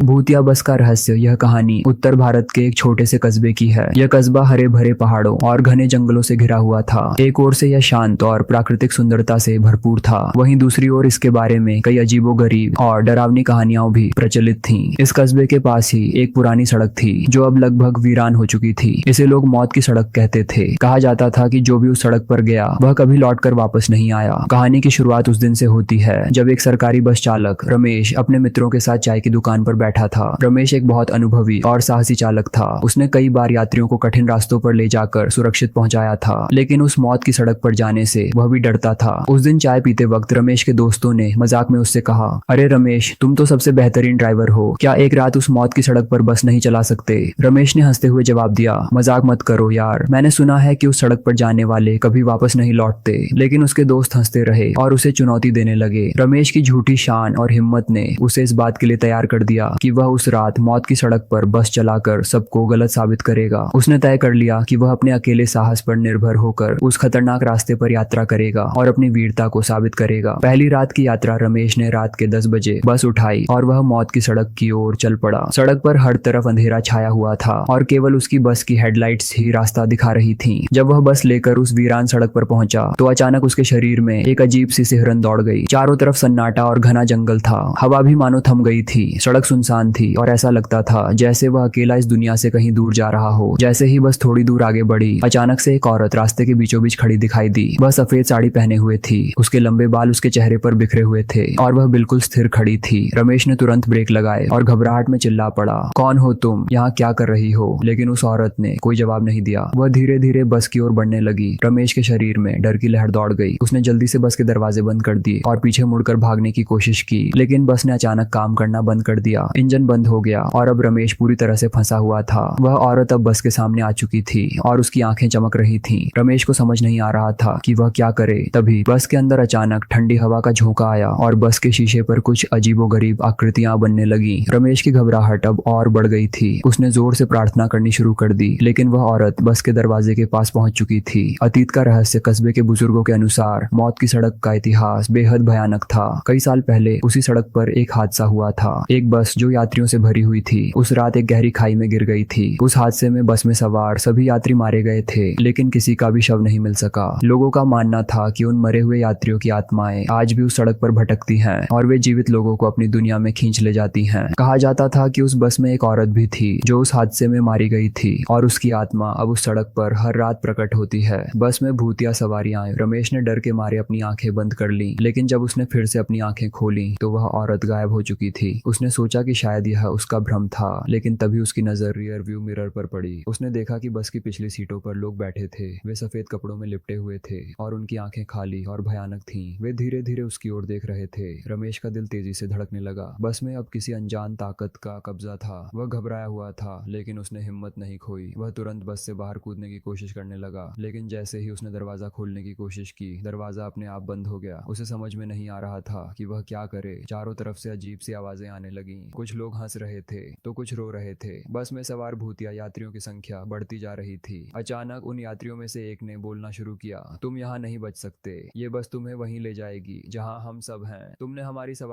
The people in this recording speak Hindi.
भूतिया बस का रहस्य। यह कहानी उत्तर भारत के एक छोटे से कस्बे की है। यह कस्बा हरे भरे पहाड़ों और घने जंगलों से घिरा हुआ था। एक ओर से यह शांत और प्राकृतिक सुंदरता से भरपूर था, वहीं दूसरी ओर इसके बारे में कई अजीबोगरीब और डरावनी कहानियां भी प्रचलित थीं। इस कस्बे के पास ही एक पुरानी सड़क थी जो अब लगभग वीरान हो चुकी थी। इसे लोग मौत की सड़क कहते थे। कहा जाता था कि जो भी उस सड़क पर गया वह कभी लौटकर वापस नहीं आया। कहानी की शुरुआत उस दिन से होती है जब एक सरकारी बस चालक रमेश अपने मित्रों के साथ चाय की दुकान पर बैठा था। रमेश एक बहुत अनुभवी और साहसी चालक था। उसने कई बार यात्रियों को कठिन रास्तों पर ले जाकर सुरक्षित पहुंचाया था, लेकिन उस मौत की सड़क पर जाने से वह भी डरता था। उस दिन चाय पीते वक्त रमेश के दोस्तों ने मजाक में उससे कहा, अरे रमेश, तुम तो सबसे बेहतरीन ड्राइवर हो, क्या एक रात उस मौत की सड़क पर बस नहीं चला सकते? रमेश ने हंसते हुए जवाब दिया, मजाक मत करो यार, मैंने सुना है कि उस सड़क पर जाने वाले कभी वापस नहीं लौटते। लेकिन उसके दोस्त हंसते रहे और उसे चुनौती देने लगे। रमेश की झूठी शान और हिम्मत ने उसे इस बात के लिए तैयार कर दिया कि वह उस रात मौत की सड़क पर बस चलाकर सबको गलत साबित करेगा। उसने तय कर लिया कि वह अपने अकेले साहस पर निर्भर होकर उस खतरनाक रास्ते पर यात्रा करेगा और अपनी वीरता को साबित करेगा। पहली रात की यात्रा रमेश ने रात के 10 बजे बस उठाई और वह मौत की सड़क की ओर चल पड़ा। सड़क पर हर तरफ अंधेरा छाया हुआ था और केवल उसकी बस की हेडलाइट्स ही रास्ता दिखा रही थीं। जब वह बस लेकर उस वीरान सड़क पर पहुंचा तो अचानक उसके शरीर में एक अजीब सी सिहरन दौड़ गई। चारों तरफ सन्नाटा और घना जंगल था। हवा भी मानो थम गई थी। सड़क सुनसान थी और ऐसा लगता था जैसे वह अकेला इस दुनिया से कहीं दूर जा रहा हो। जैसे ही बस थोड़ी दूर आगे बढ़ी, अचानक से एक औरत रास्ते के बीचों बीच खड़ी दिखाई दी। वह सफेद साड़ी पहने हुए थी, उसके लंबे बाल उसके चेहरे पर बिखरे हुए थे और वह बिल्कुल स्थिर खड़ी थी। रमेश ने तुरंत ब्रेक लगाए और घबराहट में चिल्ला पड़ा, कौन हो तुम, यहाँ क्या कर रही हो? लेकिन उस औरत ने कोई जवाब नहीं दिया। वह धीरे धीरे बस की ओर बढ़ने लगी। रमेश के शरीर में डर की लहर दौड़ गई। उसने जल्दी से बस के दरवाजे बंद कर दिए और पीछे मुड़कर भागने की कोशिश की, लेकिन बस ने अचानक काम करना बंद कर दिया। इंजन बंद हो गया और अब रमेश पूरी तरह से फंसा हुआ था। वह औरत अब बस के सामने आ चुकी थी और उसकी आंखें चमक रही थीं। रमेश को समझ नहीं आ रहा था कि वह क्या करे। तभी बस के अंदर अचानक ठंडी हवा का झोंका आया और बस के शीशे पर कुछ अजीबोगरीब आकृतियां बनने लगी। रमेश की घबराहट अब और बढ़ गई थी। उसने जोर से प्रार्थना करनी शुरू कर दी, लेकिन वह औरत बस के दरवाजे के पास पहुंच चुकी थी। अतीत का रहस्य। कस्बे के बुजुर्गों के अनुसार मौत की सड़क का इतिहास बेहद भयानक था। कई साल पहले उसी सड़क पर एक हादसा हुआ था। एक बस जो यात्रियों से भरी हुई थी उस रात एक गहरी खाई में गिर गई थी। उस हादसे में बस में सवार सभी यात्री मारे गए थे, लेकिन किसी का भी शव नहीं मिल सका। लोगों का मानना था कि उन मरे हुए यात्रियों की आत्माएं आज भी उस सड़क पर भटकती हैं और वे जीवित लोगों को अपनी दुनिया में खींच ले जाती हैं। कहा जाता था कि उस बस में एक औरत भी थी जो उस हादसे में मारी गई थी और उसकी आत्मा अब उस सड़क पर हर रात प्रकट होती है। बस में भूतिया सवारियां। रमेश ने डर के मारे अपनी आंखें बंद कर ली, लेकिन जब उसने फिर से अपनी आंखें खोली तो वह औरत गायब हो चुकी थी। उसने सोचा कि शायद यह उसका भ्रम था, लेकिन तभी उसकी नजर रियर व्यू मिरर पर पड़ी। उसने देखा कि बस की पिछली सीटों पर लोग बैठे थे। वे सफेद कपड़ों में लिपटे हुए थे और उनकी आंखें खाली और भयानक थीं। वे धीरे धीरे उसकी ओर देख रहे थे। रमेश का दिल तेजी से धड़कने लगा। बस में अब किसी अनजान ताकत का कब्जा था। वह घबराया हुआ था, लेकिन उसने हिम्मत नहीं खोई। वह तुरंत बस से बाहर कूदने की कोशिश करने लगा, लेकिन जैसे ही उसने दरवाजा खोलने की कोशिश की, दरवाजा अपने आप बंद हो गया। उसे समझ में नहीं आ रहा था कि वह क्या करे। चारों तरफ से अजीब सी आवाजें आने लगीं। कुछ लोग हंस रहे थे तो कुछ रो रहे थे। बस में सवार भूतिया यात्रियों की संख्या बढ़ती जा रही थी। अचानक उन यात्रियों में से एक ने बोलना शुरू किया, तुम यहाँ नहीं बच सकते, ये बस तुम्हें वहीं ले जाएगी जहाँ हम सब हैं। तुमने हमारी सवारी